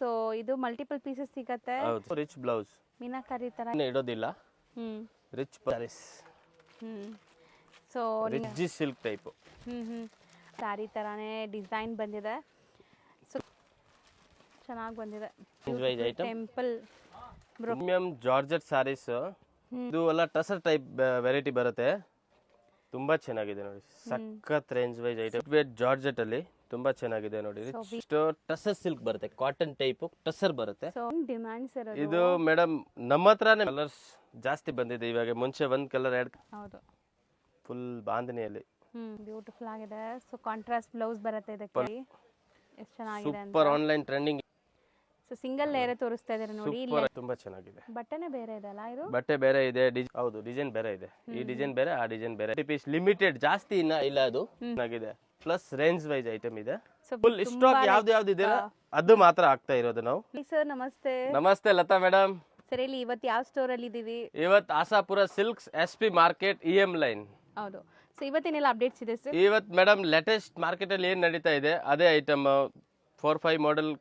So ಇದು multiple pieces ಸಿಗತ್ತೆ. ಹೌದು, ರಿಚ್ ಬ್ಲೌಸ್, ಮೀನಾಕರಿ ತರ ಇಡೋದಿಲ್ಲ. Rich saris, so rich silk type. Sari ತರಾನೇ ಡಿಸೈನ್ ಬಂದಿದೆ. ಸೊ ಚೆನ್ನಾಗಿ ಬಂದಿದೆ. Temple premium georgette saris. ಇದು ಎಲ್ಲ ಟಸರ್ ಟೈಪ್ ವೆರೈಟಿ ಬರುತ್ತೆ. ತುಂಬಾ ಚೆನ್ನಾಗಿದೆ ನೋಡಿ, ಸಖತ್ range wise item. Weight georgette ಅಲ್ಲಿ ತುಂಬಾ ಚೆನ್ನಾಗಿದೆ ನೋಡಿ. ಟಸರ್ ಸಿಲ್ಕ್ ಬರುತ್ತೆ, ಕಾಟನ್ ಟೈಪ್ ಟಸರ್ ಬರುತ್ತೆ. ಇದು ಮೇಡಮ್ ನಮ್ಮ ಹತ್ರನೇ ಕಲರ್ಸ್ ಜಾಸ್ತಿ ಬಂದಿದೆ ಇವಾಗ. ಮುಂಚೆ ಒಂದ್ ಕಲರ್ ಎರಡು, ಹೌದು, ಫುಲ್ ಬಾಂಧನಿಯಲ್ಲಿ ಬ್ಯೂಟಿಫುಲ್ ಆಗಿದೆ. ಸೊ ಕಾಂಟ್ರಾಸ್ಟ್ ಬ್ಲೌಸ್ ಬರುತ್ತೆ ಇದಕ್ಕೆ. ಎಷ್ಟು ಚೆನ್ನಾಗಿದೆ ಅಂತ. Super online trending. So single layer ತೋರಿಸ್ತಾ ಇದ್ದಾರೆ ನೋಡಿ. ಸೂಪರ್, ತುಂಬಾ ಚೆನ್ನಾಗಿದೆ. ಬಟ್ಟೆನೇ ಬೇರೆ ಇದೆ ಅಲ್ಲ ಇದು? ಬಟ್ಟೆ ಬೇರೆ ಇದೆ, ಹೌದು, ಡಿಸೈನ್ ಬೇರೆ ಇದೆ. ಈ ಡಿಸೈನ್ ಬೇರೆ, ಆ ಡಿಸೈನ್ ಬೇರೆ. ಪೀಸ್ ಲಿಮಿಟೆಡ್, ಜಾಸ್ತಿ ಇಲ್ಲ ಅದು. ಚೆನ್ನಾಗಿದೆ. ಪ್ಲಸ್ ರೇಂಜ್ ವೈಸ್ ಐಟಮ್ ಇದೆ. ಫುಲ್ ಸ್ಟಾಕ್ ಯಾವ್ದು ಇದೆಯಲ್ಲ ಅದು ಮಾತ್ರ ಆಗ್ತಾ ಇರೋದು ನಾವು. ಸರ್ ನಮಸ್ತೆ. ನಮಸ್ತೆ ಲತಾ ಮೇಡಮ್. ಸರ್ ಇಲ್ಲಿ ಇವತ್ತು ಯಾವ ಸ್ಟೋರ್ ಅಲ್ಲಿ ಇದೀವಿ? ಇವತ್ತು Asapura Silks, SP market, EM line. ಹೌದು. ಸೊ ಇವತ್ತೇನೆಲ್ಲ ಅಪ್ಡೇಟ್ಸ್ ಇದೆ ಸರ್? ಇವತ್ತು ಮೇಡಮ್ ಲೇಟೆಸ್ಟ್ ಮಾರ್ಕೆಟ್ ಅಲ್ಲಿ ಏನ್ ನಡೀತಾ ಇದೆ ಅದೇ ಐಟಮ್. 4-5 ಮಾಡೆಲ್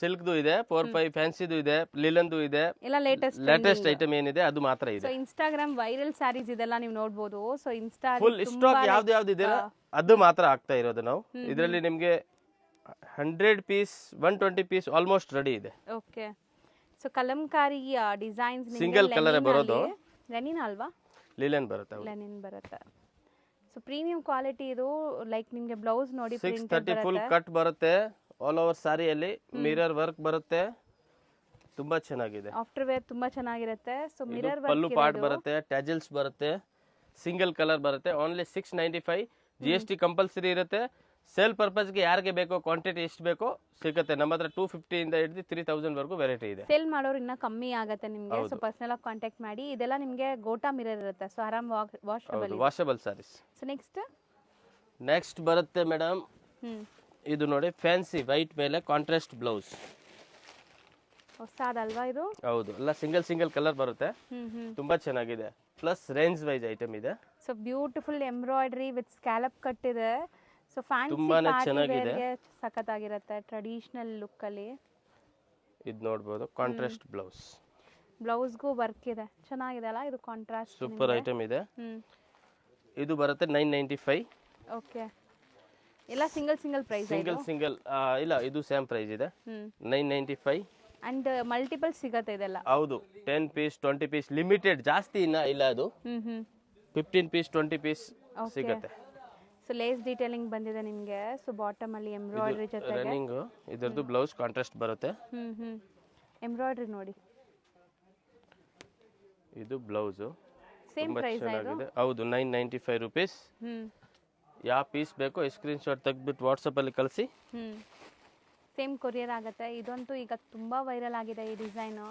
ಸಿಲ್ಕ್ದು ಇದೆ, 4-5 ಫ್ಯಾನ್ಸಿದು ಇದೆ, ಲಿಲನ್ದು ಇದೆ. ಎಲ್ಲ ಲೇಟೆಸ್ಟ್ ಐಟಮ್ ಏನಿದೆ ಅದು ಮಾತ್ರ ಇದೆ. ಸೊ ಇನ್ಸ್ಟಾಗ್ರಾಮ್ ವೈರಲ್ ಸ್ಯಾರೀಸ್ ಇದೆಲ್ಲ ನೀವು ನೋಡಬಹುದು. ಸೊ ಇನ್ಸ್ಟಾ ಫುಲ್ ಸ್ಟಾಕ್ ಯಾವ್ದು ಇದೆ ಅದು ಮಾತ್ರ ಆಗ್ತಾ ಇರೋದು ನಾವು. ಇದರಲ್ಲಿ ನಿಮ್ಗೆ 100 ಪೀಸ್ 120 ಪೀಸ್ ಆಲ್ಮೋಸ್ಟ್ ರೆಡಿ ಇದೆ. Okay. So Kalamkari designs single colour ಬರೋದು. ಲೆನಿನ್ ಅಲ್ವಾ? ಲಿಲನ್ ಬರುತ್ತೆ. ಲೆನಿನ್ ಬರುತ್ತೆ. ಸೊ ಪ್ರೀಮಿಯಂ ಕ್ವಾಲಿಟಿ ಇದು. ಲೈಕ್ ನಿಮ್ಗೆ ಬ್ಲೌಸ್ ನೋಡಿ 630 ಫುಲ್ ಕಟ್ ಬರುತ್ತೆ. ಆಲ್ ಓವರ್ ಸಾರಿಯಲ್ಲಿ ಮಿರರ್ ವರ್ಕ್ ಬರುತ್ತೆ. ತುಂಬಾ ಚೆನ್ನಾಗಿದೆ. ಆಫ್ಟರ್ ವೇರ್ ತುಂಬಾ ಚೆನ್ನಾಗಿರುತ್ತೆ. ಸೊ ಮಿರರ್ ವರ್ಕ್ ಪಲ್ಲು ಪಾರ್ಟ್ ಬರುತ್ತೆ, ಟ್ಯಾಜಲ್ಸ್ ಬರುತ್ತೆ, ಸಿಂಗಲ್ ಕಲರ್ ಬರುತ್ತೆ. ಓನ್ಲಿ 695. GST ಕಂಪಲ್ಸರಿ ಇರುತ್ತೆ. ಸೇಲ್ ಪರ್ಪಸ್ಗೆ ಯಾರಿಗೆ ಬೇಕೋ ಕ್ವಾಂಟಿಟಿ ಎಷ್ಟು ಬೇಕೋ ಸಿಗುತ್ತೆ. ನಮ್ಮ ಹತ್ರ 250 ಇಂದ ಹಿಡಿದು 3000 ವರೆಗೂ ವೆರೈಟಿ ಇದೆ. ಸೇಲ್ ಮಾಡೋರು ಇನ್ನ ಕಮ್ಮಿ ಆಗುತ್ತೆ ನಿಮಗೆ. ಸೊ ಪರ್ಸನಲ್ ಆಗಿ ಕಾಂಟ್ಯಾಕ್ಟ್ ಮಾಡಿ. ಇದೆಲ್ಲ ನಿಮಗೆ ಗೋಟಾ ಮಿರರ್ ಇರುತ್ತೆ. ಸೊ ಆರಾಮ್ ವಾಷಬಲ್ ಸಾರೀಸ್. ಸೊ ನೆಕ್ಸ್ಟ್ ಬರುತ್ತೆ ಮೇಡಮ್. ಇದು ನೋಡಿ, ಫ್ಯಾನ್ಸಿ ವೈಟ್ ಮೇಲೆ ಕಾಂಟ್ರಾಸ್ಟ್ ಬ್ಲೌಸ್. ಹೊಸದಲ್ವಾ ಇದು? ಹೌದು, ಎಲ್ಲ ಸಿಂಗಲ್ ಕಲರ್ ಬರುತ್ತೆ. ತುಂಬಾ ಚೆನ್ನಾಗಿದೆ. ಪ್ಲಸ್ ರೇಂಜ್ ವೈಸ್ ಐಟಮ್ ಇದೆ. So beautiful embroidery with scallop cut ಇದೆ. ಸೊ ಫ್ಯಾನ್ಸಿ ತುಂಬಾನೇ ಚೆನ್ನಾಗಿದೆ. ಸಖತ್ತಾಗಿರುತ್ತೆ ಟ್ರೆಡಿಷನಲ್ ಲುಕ್ ಅಲ್ಲಿ. ಇದು ನೋಡಬಹುದು, ಕಾಂಟ್ರಾಸ್ಟ್ ಬ್ಲೌಸ್. ಬ್ಲೌಸ್ಗೂ ವರ್ಕ್ ಇದೆ. ಚೆನ್ನಾಗಿದೆ ಅಲ್ಲ ಇದು? ಕಾಂಟ್ರಾಸ್ಟ್ ಸೂಪರ್ ಐಟಮ್ ಇದೆ. ಇದು ಬರುತ್ತೆ 995. ಓಕೆ. ಎಲ್ಲ ಸಿಂಗಲ್ ಪ್ರೈಸ್? ಸಿಂಗಲ್ ಇಲ್ಲ, ಇದು ಸೇಮ್ ಪ್ರೈಸ್ ಇದೆ, 995. ಅಂಡ್ ಮಲ್ಟಿಪಲ್ ಸಿಗತ್ತೆ ಇದೆಲ್ಲ? ಹೌದು, 10 ಪೀಸ್ 20 ಪೀಸ್ ಲಿಮಿಟೆಡ್, ಜಾಸ್ತಿ ಇಲ್ಲ ಅದು. 15 ಪೀಸ್ 20 ಪೀಸ್ ಸಿಗುತ್ತೆ. ಸೊ ಲೇಸ್ ಡೀಟೇಲಿಂಗ್ ಬಂದಿದೆ ನಿಮಗೆ. ಸೊ ಬಾಟಮ್ ಅಲ್ಲಿ ಎಂಬ್ರಾಯ್ಡರಿ ಜೊತೆಗೆ ರನ್ನಿಂಗ್ ಇದರದ್ದು ಬ್ಲೌಸ್ ಕಾಂಟ್ರಾಸ್ಟ್ ಬರುತ್ತೆ. ಎಂಬ್ರಾಯ್ಡರಿ ನೋಡಿ. ಇದು ಬ್ಲೌಸ್ ಸೇಮ್ ಪ್ರೈಸ್ ಆಗಿದೆ. ಹೌದು, 995 ರೂಪೀಸ್. ಯಾವ ಪೀಸ್ ಬೇಕೋ ಸ್ಕ್ರೀನ್ ಶಾಟ್ ತೆಗೆದ್ಬಿಟ್ಟು ವಾಟ್ಸಪ್ ಅಲ್ಲಿ ಕಳಿಸಿ. ಸೇಮ್ ಕೊರಿಯರ್ ಆಗುತ್ತೆ. ಇದಂತೂ ಈಗ ತುಂಬಾ ವೈರಲ್ ಆಗಿದೆ ಈ ಡಿಸೈನು.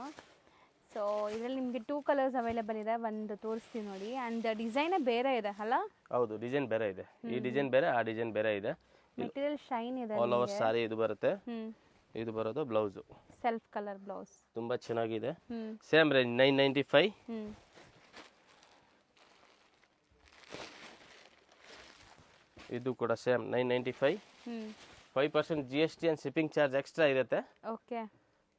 ಸೊ ಇದರಲ್ಲಿ ನಿಮಗೆ 2 ಕಲರ್ಸ್ ಅವೈಲೇಬಲ್ ಇದೆ. ಒಂದು ತೋರಿಸ್ತೀನಿ ನೋಡಿ. ಅಂಡ್ ಡಿಸೈನ್ ಬೇರೆ ಇದೆ ಅಲ್ಲ? ಹೌದು, ಡಿಸೈನ್ ಬೇರೆ ಇದೆ. ಈ ಡಿಸೈನ್ ಬೇರೆ, ಆ ಡಿಸೈನ್ ಬೇರೆ ಇದೆ. ಮೆಟೀರಿಯಲ್ ಶೈನ್ ಇದೆ. ಆಲ್ ಓವರ್ ಸಾರಿ ಇದು ಬರುತ್ತೆ. ಇದು ಬರೋದು ಬ್ಲೌಸ್, ಸೆಲ್ಫ್ ಕಲರ್ ಬ್ಲೌಸ್. ತುಂಬಾ ಚೆನ್ನಾಗಿದೆ. Same range 995. ಇದು ಕೂಡ same 995. 5% GST and shipping charge extra ಇರುತ್ತೆ. ಓಕೆ.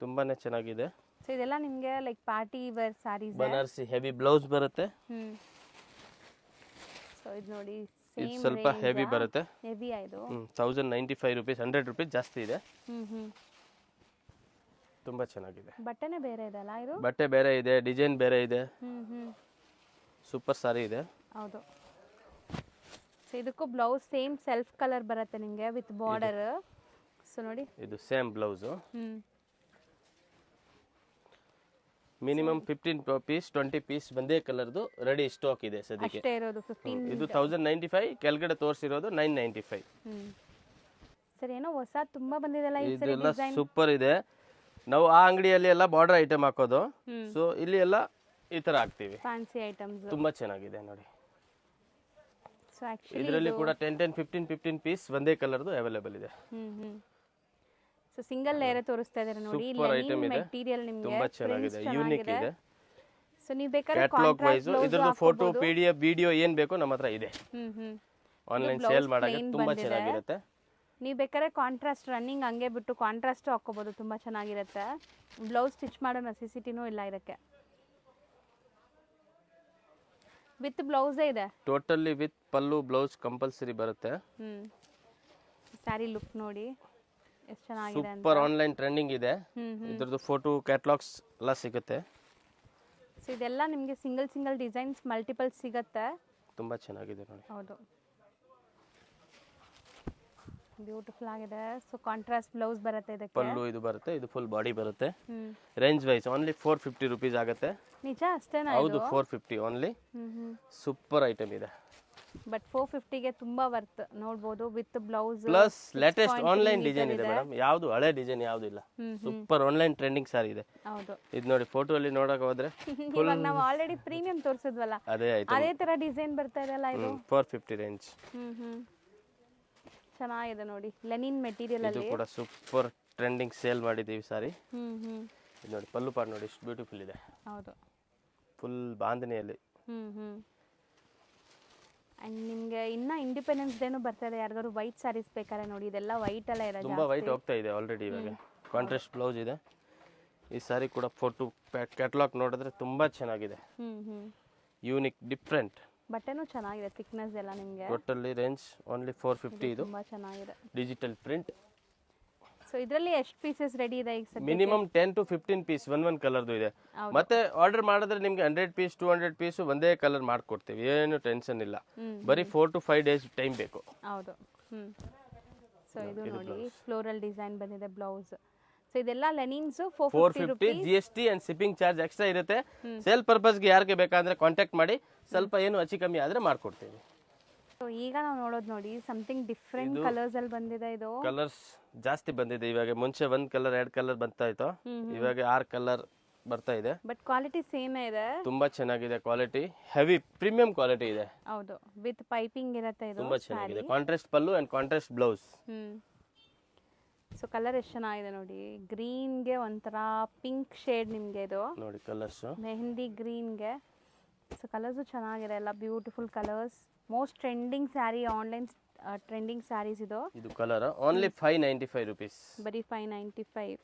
ತುಂಬಾನೇ ಚೆನ್ನಾಗಿದೆ. ಸೊ ಇದೆಲ್ಲ ನಿಮಗೆ like party wear sarees. Banarasi heavy blouse ಬರುತ್ತೆ. ಸೊ ಇದು ನೋಡಿ, ಇದು ಸ್ವಲ್ಪ ಹೆವಿ ಬರುತ್ತೆ. ಹೆವಿ ಇದು 1095 ರೂಪೀಸ್, 100 ರೂಪೀಸ್ ಜಾಸ್ತಿ ಇದೆ. ತುಂಬಾ ಚೆನ್ನಾಗಿದೆ. ಬಟ್ಟೆನೇ ಬೇರೆ ಇದೆ ಅಲ್ಲ ಇದು? ಬಟ್ಟೆ ಬೇರೆ ಇದೆ, ಡಿಸೈನ್ ಬೇರೆ ಇದೆ. ಸೂಪರ್ ಸಾರಿ ಇದೆ. ಹೌದು. ಸೊ ಇದಕ್ಕೂ ಬ್ಲೌಸ್ ಸೇಮ್ ಸೆಲ್ಫ್ ಕಲರ್ ಬರುತ್ತೆ ನಿಮಗೆ ವಿತ್ ಬಾರ್ಡರ್. ಸೊ ನೋಡಿ, ಇದು same blouse. Minimum 15 piece 20 piece ಒಂದೇ ಕಲರ್ದು ರೆಡಿ ಸ್ಟಾಕ್ ಇದೆ ಸದ್ಯಕ್ಕೆ. ಅಷ್ಟೇ ಇರೋದು 15. ಇದು 1095, ಕೆಳಗಡೆ ತೋರಿಸಿರೋದು 995. ಸರ್ ಏನೋ ಹೊಸ ತುಂಬಾ ಬಂದಿದೆಲ್ಲ ಈ ಸರಿ ಇದೆಲ್ಲ ಡಿಸೈನ್. ಸೂಪರ್ ಇದೆ. ನಾವು ಆ ಅಂಗಡಿಯಲ್ಲಿ ಎಲ್ಲ ಬಾರ್ಡರ್ ಐಟಮ್ ಹಾಕೋದು. ಸೊ ಇಲ್ಲಿ ಎಲ್ಲ ಈ ತರ ಹಾಕ್ತೀವಿ. ಫ್ಯಾನ್ಸಿ ಐಟಮ್ಸ್ ತುಂಬಾ ಚೆನ್ನಾಗಿದೆ ನೋಡಿ. ಸೊ ಆಕ್ಚುಲಿ ಇದರಲ್ಲಿ ಕೂಡ 10 15 ಪೀಸ್ ಒಂದೇ ಕಲರ್ದು ಅವೈಲೇಬಲ್ ಇದೆ. ಸೊ ಸಿಂಗಲ್ ಲೇಯರ್ ತೋರಿಸ್ತಾ ಇದ್ದಾರೆ ನೋಡಿ. ಲೆನಿನ್ ಮೆಟೀರಿಯಲ್ ನಿಮಗೆ ತುಂಬಾ ಚೆನ್ನಾಗಿದೆ, ಯೂನಿಕ್ ಇದೆ. ಸೊ ನೀವು ಬೇಕಾದ್ರೆ ಕ್ಯಾಟಲಾಗ್ ವೈಸ್ ಇದರದ್ದು ಫೋಟೋ, PDF, ವಿಡಿಯೋ ಏನ್ ಬೇಕೋ ನಮ್ಮ ಹತ್ರ ಇದೆ. ಆನ್ಲೈನ್ ಸೇಲ್ ಮಾಡಕ್ಕೆ ತುಂಬಾ ಚೆನ್ನಾಗಿರುತ್ತೆ. ನೀವು ಬೇಕಾದ್ರೆ ಕಾಂಟ್ರಾಸ್ಟ್ ರನ್ನಿಂಗ್ ಹಂಗೆ ಬಿಟ್ಟು ಕಾಂಟ್ರಾಸ್ಟು ಹಾಕ್ಕೋಬೋದು, ತುಂಬ ಚೆನ್ನಾಗಿರುತ್ತೆ. ಬ್ಲೌಸ್ ಸ್ಟಿಚ್ ಮಾಡೋ ನೆಸೆಸಿಟಿನೂ ಇಲ್ಲ ಇದಕ್ಕೆ. ವಿತ್ ಬ್ಲೌಸೇ ಇದೆ. Totally with pallu blouse compulsory ಬರುತ್ತೆ. ಸ್ಯಾರಿ ಲುಕ್ ನೋಡಿ ಎಷ್ಟು ಚೆನ್ನಾಗಿದೆ ಅಂತ. ಸೂಪರ್ ಆನ್ಲೈನ್ ಟ್ರೆಂಡಿಂಗ್ ಇದೆ. ಇದ್ರದ್ದು ಫೋಟೋ ಕ್ಯಾಟ್ಲಾಗ್ಸ್ ಎಲ್ಲ ಸಿಗುತ್ತೆ. ಸೊ ಇದೆಲ್ಲ ನಿಮಗೆ ಸಿಂಗಲ್ ಡಿಸೈನ್ಸ್ ಮಲ್ಟಿಪಲ್ ಸಿಗುತ್ತೆ. ತುಂಬಾ ಚೆನ್ನಾಗಿದೆ ನೋಡಿ. ಹೌದು, ಬ್ಯೂಟಿಫುಲ್ ಆಗಿದೆ. ಸೊ ಕಾಂಟ್ರಾಸ್ಟ್ ಬ್ಲೌಸ್ ಬರುತ್ತೆ ಇದಕ್ಕೆ. ಪಲ್ಲು ಇದು ಬರುತ್ತೆ, ಇದು ಫುಲ್ ಬಾಡಿ ಬರುತ್ತೆ. ರೇಂಜ್ ವೈಸ್ ಓನ್ಲಿ 450 rupees ಆಗುತ್ತೆ. ನಿಜ ಅಷ್ಟೇನಾ? ಹೌದು, 450 ಓನ್ಲಿ. ಸೂಪರ್ ಐಟಮ್ ಇದೆ. ಬಟ್ 450ಗೆ ತುಂಬಾ ವರ್ತ್. ನೋಡಬಹುದು with blouse plus latest online design ಇದೆ ಮೇಡಮ್. ಯಾವುದು ಹಳೆ ಡಿಸೈನ್ ಯಾವುದು ಇಲ್ಲ. ಸೂಪರ್ ಆನ್ಲೈನ್ ಟ್ರೆಂಡಿಂಗ್ ಸಾರಿ ಇದೆ. ಹೌದು, ಇದು ನೋಡಿ ಫೋಟೋ ಅಲ್ಲಿ ನೋಡಕ್ ಹೋದ್ರೆ ಇವಾಗ ನಾವು ಆಲ್ರೆಡಿ ಪ್ರೀಮಿಯಂ ತೋರಿಸಿದ್ವಲ್ಲ, ಅದೇ ತರ ಡಿಸೈನ್ ಬರ್ತಾ ಇದೆಲ್ಲ ಇದು. 450 ರೇಂಜ್. ಚೆನ್ನಾಗಿದೆ ನೋಡಿ, ಲೆನಿನ್ ಮೆಟೀರಿಯಲ್ ಇದು ಅಲ್ಲಿ. ಕೂಡ ಸೂಪರ್ ಟ್ರೆಂಡಿಂಗ್ ಸೇಲ್ ಮಾಡಿದೀವಿ ಸಾರಿ. ಇದು ನೋಡಿ ಪಲ್ಲು ಪಾರ್ಟ್ ನೋಡಿ ಎಷ್ಟು ಬ್ಯೂಟಿಫುಲ್ ಇದೆ. ಹೌದು, ಫುಲ್ ಬಾಂಧನಿಯಲ್ಲಿ. ಅಂಡ್ ನಿಮ್ಗೆ ಇನ್ನ ಇಂಡಿಪೆಂಡೆನ್ಸ್ ಡೇನು ಬರ್ತಾ ಇದೆ. ಯಾರಿಗಾದ್ರು ವೈಟ್ ಸ್ಯಾರೀಸ್ ಬೇಕಾದ್ರೆ ನೋಡಿ, ಇದೆಲ್ಲ ವೈಟ್ ಅಲ್ಲ ಇರೋದು. ತುಂಬಾ ವೈಟ್ ಹೋಗ್ತಾ ಇದೆ ಆಲ್ರೆಡಿ ಇವಾಗ. ಕಾಂಟ್ರಾಸ್ಟ್ ಬ್ಲೌಸ್ ಇದೆ. ಈ ಸಾರಿ ಕೂಡ ಫೋಟೋ ಕ್ಯಾಟಲಾಗ್ ನೋಡಿದ್ರೆ ತುಂಬಾ ಚೆನ್ನಾಗಿದೆ. Unique different. ಬಟ್ಟೆನೂ ಚೆನ್ನಾಗಿದೆ, ಥಿಕ್ನೆಸ್ ಎಲ್ಲ ನಿಮಗೆ. Totally range only 450. ಇದು ತುಂಬಾ ಚೆನ್ನಾಗಿದೆ. Digital print. ಸೊ ಇದರಲ್ಲಿ ಎಷ್ಟು ಪೀಸಸ್ ರೆಡಿ ಇದೆ ಈಗ ಸದ್ಯಕ್ಕೆ? ಮಿನಿಮಮ್ 10 to 15 ಪೀಸ್ ಒಂದ್ ಕಲರ್ದು ಇದೆ. ಮತ್ತೆ ಆರ್ಡರ್ ಮಾಡಿದ್ರೆ ನಿಮ್ಗೆ 100 ಪೀಸ್ 200 ಪೀಸ್ ಒಂದೇ ಕಲರ್ ಮಾಡ್ಕೊಡ್ತೀವಿ. ಏನು ಟೆನ್ಷನ್ ಇಲ್ಲ. ಬರೀ 4 to 5 days ಟೈಮ್ ಬೇಕು. ಹೌದು. ಸೊ ಇದು ನೋಡಿ ಫ್ಲೋರಲ್ ಡಿಸೈನ್ ಬಂದಿದೆ ಬ್ಲೌಸ್. ಸೊ ಇದೆಲ್ಲ ಲೆನಿನ್ಸ್ 450 GST and shipping charge extra ಇರುತ್ತೆ. ಸೇಲ್ ಪರ್ಪಸ್ಗೆ ಯಾರಿಗೆ ಬೇಕಾದ್ರೆ ಕಾಂಟ್ಯಾಕ್ಟ್ ಮಾಡಿ, ಸ್ವಲ್ಪ ಏನು ಹೆಚ್ಚು ಕಮ್ಮಿ ಆದ್ರೆ ಮಾಡ್ಕೊಡ್ತೀವಿ. ಸೊ ಈಗ ನಾವು ನೋಡೋದು ನೋಡಿ ಸಮಥಿಂಗ್ ಡಿಫ್ರೆಂಟ್ ಕಲರ್ಸ್ ಅಲ್ಲಿ ಬಂದಿದೆ. ಇದು ಕಲರ್ಸ್ ಜಾಸ್ತಿ ಬಂದಿದೆ ಇವಾಗ. ಮುಂಚೆ 1 ಕಲರ್ 2 ಕಲರ್ ಬರ್ತಾ ಇತ್ತು, ಇವಾಗ 6 ಕಲರ್ ಬರ್ತಾ ಇದೆ. ಬಟ್ ಕ್ವಾಲಿಟಿ ಸೇಮ್ ಇದೆ. ತುಂಬಾ ಚೆನ್ನಾಗಿದೆ ಕ್ವಾಲಿಟಿ. ಹೆವಿ ಪ್ರೀಮಿಯಂ ಕ್ವಾಲಿಟಿ ಇದೆ. ಹೌದು, ವಿತ್ ಪೈಪಿಂಗ್ ಇರುತ್ತೆ ಇದು. ತುಂಬಾ ಚೆನ್ನಾಗಿದೆ. Contrast pallu and contrast blouse. So colour ಎಷ್ಟು ಚೆನ್ನಾಗಿದೆ ನೋಡಿ. ಗ್ರೀನ್ಗೆ ಒಂಥರ ಪಿಂಕ್ ಶೇಡ್ ನಿಮಗೆ ಇದು ನೋಡಿ ಕಲರ್ಸ್. ಮೆಹಂದಿ ಗ್ರೀನ್ಗೆ. ಸೊ ಕಲರ್ಸು ಚೆನ್ನಾಗಿದೆ, ಎಲ್ಲ beautiful colours. Most trending saree, online trending sarees ಇದು. ಇದು ಕಲರ್ ಓನ್ಲಿ 595 rupees. ಬರೀ 595.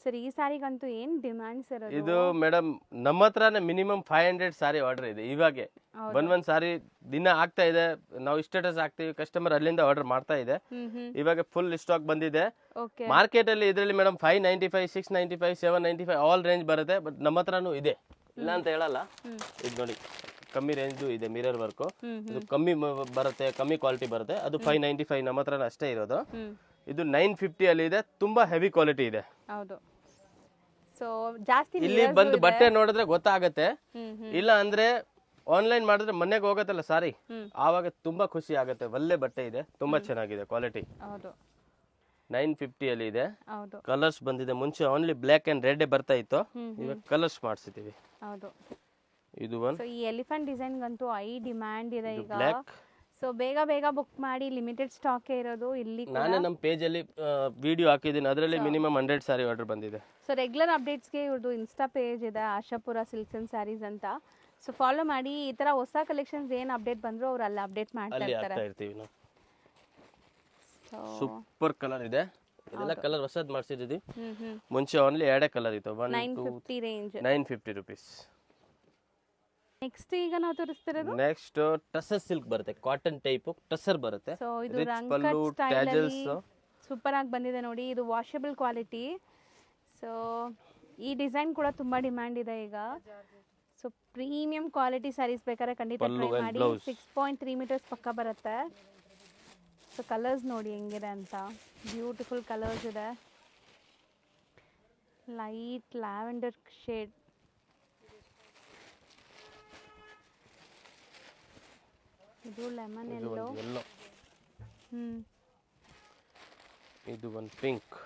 ಸರ್ ಈ ಸ್ಯಾರಿಗಂತೂ ಏನ್ ಡಿಮ್ಯಾಂಡ್ಸ್ ಇರೋದು? ಇದು ಮೇಡಮ್ ನಮ್ಮ ಹತ್ರನೇ ಮಿನಿಮಮ್ 500 ಸಾರಿ ಆರ್ಡರ್ ಇದೆ ಇವಾಗೆ. ಒಂದ್ ಸಾರಿ ದಿನ ಆಗ್ತಾ ಇದೆ. ನಾವು ಸ್ಟೇಟಸ್ ಹಾಕ್ತಿವಿ, ಕಸ್ಟಮರ್ ಅಲ್ಲಿಂದ ಆರ್ಡರ್ ಮಾಡ್ತಾ ಇದೆ. ಇವಾಗ ಫುಲ್ ಸ್ಟಾಕ್ ಬಂದಿದೆ ಮಾರ್ಕೆಟ್ ಅಲ್ಲಿ. ಇದರಲ್ಲಿ ಮೇಡಮ್ 595, 695, 795 ಆಲ್ ರೇಂಜ್ ಬರುತ್ತೆ. ಬಟ್ ನಮ್ಮ ಹತ್ರನೂ ಇದೆ, ಇಲ್ಲ ಅಂತ ಹೇಳಲ್ಲ. ಇದು ನೋಡಿ ಕಮ್ಮಿ ರೇಂಜ್ ಇದೆ. ಮಿರರ್ ವರ್ಕ್ ಇದು ಕಮ್ಮಿ ಬರುತ್ತೆ, ಕಮ್ಮಿ ಕ್ವಾಲಿಟಿ ಬರುತ್ತೆ. ಅದು 595 ನಮ್ಮ ಹತ್ರ ಅಷ್ಟೇ ಇರೋದು. ಇದು 950 ಅಲ್ಲಿ ಇದೆ. ತುಂಬಾ ಹೆವಿ ಕ್ವಾಲಿಟಿ ಇದೆ. ಹೌದು. ಸೊ ಜಾಸ್ತಿ ಇಲ್ಲಿ ಬಂದು ಬಟ್ಟೆ ನೋಡಿದ್ರೆ ಗೊತ್ತಾಗತ್ತೆ. ಇಲ್ಲ ಅಂದ್ರೆ ಆನ್ಲೈನ್ ಮಾಡಿದ್ರೆ ಮನೆಗೆ ಹೋಗತ್ತಲ್ಲ ಸಾರಿ, ಆವಾಗ ತುಂಬಾ ಖುಷಿ ಆಗತ್ತೆ. ಒಳ್ಳೆ ಬಟ್ಟೆ ಇದೆ, ತುಂಬಾ ಚೆನ್ನಾಗಿದೆ ಕ್ವಾಲಿಟಿ. ಹೌದು, 950 ಅಲ್ಲಿ ಇದೆ. ಹೌದು. ಕಲರ್ಸ್ ಬಂದಿದೆ. ಮುಂಚೆ ಓನ್ಲಿ ಬ್ಲಾಕ್ ಅಂಡ್ ರೆಡ್ ಬರ್ತಾ ಇತ್ತು, ಇವಾಗ ಕಲರ್ಸ್ ಮಾಡಿಸಿದೀವಿ. ಹೌದು. ಇದು ಒಂದು. ಸೊ ಈ ಎಲಿಫೆಂಟ್ ಡಿಸೈನ್ ಗಂತೂ ಐ ಡಿಮ್ಯಾಂಡ್ ಇದೆ ಈಗ. ಬ್ಲಾಕ್. ಸೊ ಬೇಗ ಬುಕ್ ಮಾಡಿ, ಲಿಮಿಟೆಡ್ ಸ್ಟಾಕ್ ಇರೋದು ಇಲ್ಲಿ. ನಾನೇ ನಮ್ಮ ಪೇಜ್ ಅಲ್ಲಿ ವಿಡಿಯೋ ಹಾಕಿದ್ದೀನಿ, ಅದರಲ್ಲಿ ಮಿನಿಮಮ್ 100 ಸಾರಿ ಆರ್ಡರ್ ಬಂದಿದೆ. ಸೊ ರೆಗ್ಯುಲರ್ ಅಪ್ಡೇಟ್ಸ್ಗೆ ಇವ್ರದ್ದು ಇನ್ಸ್ಟಾ ಪೇಜ್ ಇದೆ, ಆಶಾಪುರ ಸಿಲ್ಕ್ಸ್ ಅಂಡ್ ಸ್ಯಾರೀಸ್ ಅಂತ. ಸೊ ಫಾಲೋ ಮಾಡಿ. ಈ ತರ ಹೊಸ ಕಲೆಕ್ಷನ್ಸ್ ಏನ್ ಅಪ್ಡೇಟ್ ಬಂದ್ರು ಅವ್ರು ಅಲ್ಲಿ ಅಪ್ಡೇಟ್ ಮಾಡ್ತಾ ಇರ್ತೀವಿ ನಾವು. ಸೂಪರ್ ಕಲರ್ ಇದೆ. ಇದೆಲ್ಲ ಕಲರ್ ಹೊಸದ್ ಮಾಡಿಸಿದ್ದೀವಿ. ಮುಂಚೆ ಓನ್ಲಿ 2 ಕಲರ್ ಇತ್ತು. 950 ರೇಂಜ್, 950 rupees. ನೆಕ್ಸ್ಟ್ ಈಗ ನಾವು ತೋರಿಸ್ತಿರೋದು ನೆಕ್ಸ್ಟ್ ಟಸರ್ ಸಿಲ್ಕ್ ಬರುತ್ತೆ. ಕಾಟನ್ ಟೈಪ್ ಟಸರ್ ಬರುತ್ತೆ. ಸೊ ಇದು ರಂಗಟ್ ಸ್ಟೈಲ್ ಅಲ್ಲಿ ಸೂಪರ್ ಆಗಿ ಬಂದಿದೆ ನೋಡಿ. ಇದು ವಾಷಬಲ್ ಕ್ವಾಲಿಟಿ. ಸೊ ಈ ಡಿಸೈನ್ ಕೂಡ ತುಂಬಾ ಡಿಮ್ಯಾಂಡ್ ಇದೆ ಈಗ. ಸೊ ಪ್ರೀಮಿಯಂ ಕ್ವಾಲಿಟಿ ಸ್ಯಾರೀಸ್ ಬೇಕಾದ್ರೆ ಖಂಡಿತ ಟ್ರೈ ಮಾಡಿ. 6.3 meters ಪಕ್ಕ ಬರುತ್ತೆ. ಸೊ ಕಲರ್ಸ್ ನೋಡಿ ಹೆಂಗಿದೆ ಅಂತ. ಬ್ಯೂಟಿಫುಲ್ ಕಲರ್ಸ್ ಇದೆ. ಲೈಟ್ ಲ್ಯಾವೆಂಡರ್ ಶೇಡ್, ಇದು ಲೆಮನ್ ಎಲ್ಲೋ, ಇದು ಒಂದು ಪಿಂಕ್.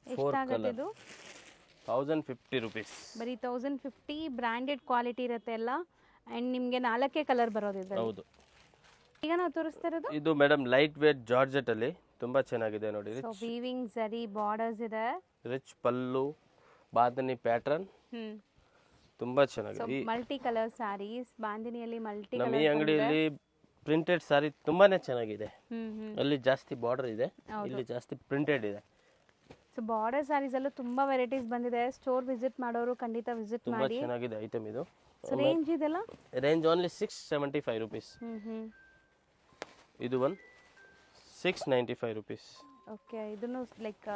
ಎಷ್ಟಾಗುತ್ತೆ ಇದು? 1050 rupees. ಬರೀ 1050. ಬ್ರಾಂಡೆಡ್ ಕ್ವಾಲಿಟಿ ಇರುತ್ತೆ ಎಲ್ಲ. ಅಂಡ್ ನಿಮಗೆ 4 ಕಲರ್ ಬರೋದು ಇದೆ. ಹೌದು. ಈಗ ನಾವು ತೋರಿಸ್ತಾ ಇರೋದು ಇದು ಮೇಡಮ್ ಲೈಟ್ ವೇಟ್ ಜಾರ್ಜೆಟ್ ಅಲ್ಲಿ ತುಂಬಾ ಚೆನ್ನಾಗಿದೆ ನೋಡಿ. ಸೊ ವೀವಿಂಗ್ ಜರಿ ಬಾರ್ಡರ್ಸ್ ಇದೆ. ರಿಚ್ ಪಲ್ಲು, ಬಾಂಧನಿ ಪ್ಯಾಟರ್ನ್ ತುಂಬಾ ಚೆನ್ನಾಗಿದೆ. ಮಲ್ಟಿ ಕಲರ್ ಸ್ಯಾರೀಸ್ ಬಾಂಧನಿಯಲ್ಲಿ ಮಲ್ಟಿ ನಮ್ಮ ಈ ಅಂಗಡಿಯಲ್ಲಿ ಪ್ರಿಂಟೆಡ್ ಸಾರಿ ತುಂಬಾನೇ ಚೆನ್ನಾಗಿದೆ. ಹ್ಮ್. ಅಲ್ಲಿ ಜಾಸ್ತಿ ಬಾರ್ಡರ್ ಇದೆ, ಇಲ್ಲಿ ಜಾಸ್ತಿ ಪ್ರಿಂಟೆಡ್ ಇದೆ. ಸೊ ಬಾರ್ಡರ್ ಸ್ಯಾರೀಸ್ ಅಲ್ಲೂ ತುಂಬಾ ವೆರೈಟೀಸ್ ಬಂದಿದೆ. ಸ್ಟೋರ್ ವಿಸಿಟ್ ಮಾಡೋರು ಖಂಡಿತ ವಿಸಿಟ್ ತುಂಬಾ ಮಾಡಿ. ಚೆನ್ನಾಗಿದೆ ಐಟಮ್ ಇದು. ಸೊ ರೇಂಜ್ ಇದೆಲ್ಲ ರೇಂಜ್ ಓನ್ಲಿ 675 rupees. ಇದು ಒಂದು 695 rupees. ಓಕೆ, ಇದನ್ನು ಲೈಕ್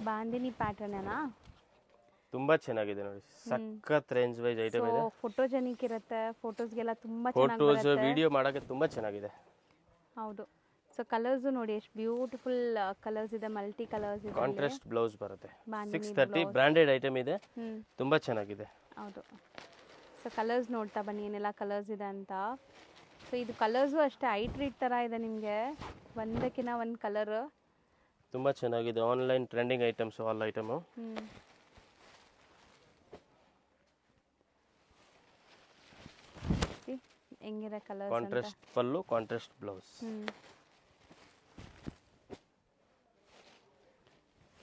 ಬಾಂದಿನಿ ಪ್ಯಾಟರ್ನ್ ಏನಾ? ತುಂಬಾ ಚೆನ್ನಾಗಿದೆ ನೋಡಿ, ಸಖತ್ ರೇಂಜ್ ವೈಸ್ ಐಟಮ್ ಇದೆ. ಫೋಟೋಜೆನಿಕ್ ಇರುತ್ತೆ, ಫೋಟೋಸ್ಗೆಲ್ಲ ತುಂಬಾ ಫೋಟೋಸ್ ಚೆನ್ನಾಗಿ ವಿಡಿಯೋ ಮಾಡಕ್ಕೆ ತುಂಬಾ ಚೆನ್ನಾಗಿದೆ. ಹೌದು. ಸೊ ಕಲರ್ಸ್ ನೋಡಿ ಎಷ್ಟು ಬ್ಯೂಟಿಫುಲ್ ಕಲರ್ಸ್ ಇದೆ, ಮಲ್ಟಿ ಕಲರ್ಸ್ ಇದೆ. ಕಾಂಟ್ರಾಸ್ಟ್ ಬ್ಲೌಸ್ ಬರುತ್ತೆ. 630 ಬ್ರಾಂಡೆಡ್ ಐಟಮ್ ಇದೆ, ತುಂಬಾ ಚೆನ್ನಾಗಿದೆ. ಹೌದು. ಸೊ ಕಲರ್ಸ್ ನೋಡ್ತಾ ಬನ್ನಿ ಏನೆಲ್ಲ ಕಲರ್ಸ್ ಇದೆ ಅಂತ. ಸೊ ಇದು ಕಲರ್ಸು ಅಷ್ಟೇ ಐಟ್ರೀಟ್ ಥರ ಇದೆ ನಿಮಗೆ, ಒಂದಕ್ಕಿಂತ ಒಂದು ಕಲರ್ ತುಂಬಾ ಚೆನ್ನಾಗಿದೆ. Online trending items all item. ಹೆಂಗಿದೆ ಕಲರ್? ಕಾಂಟ್ರಾಸ್ಟ್ ಪಲ್ಲು, ಕಾಂಟ್ರಾಸ್ಟ್ ಬ್ಲೌಸ್.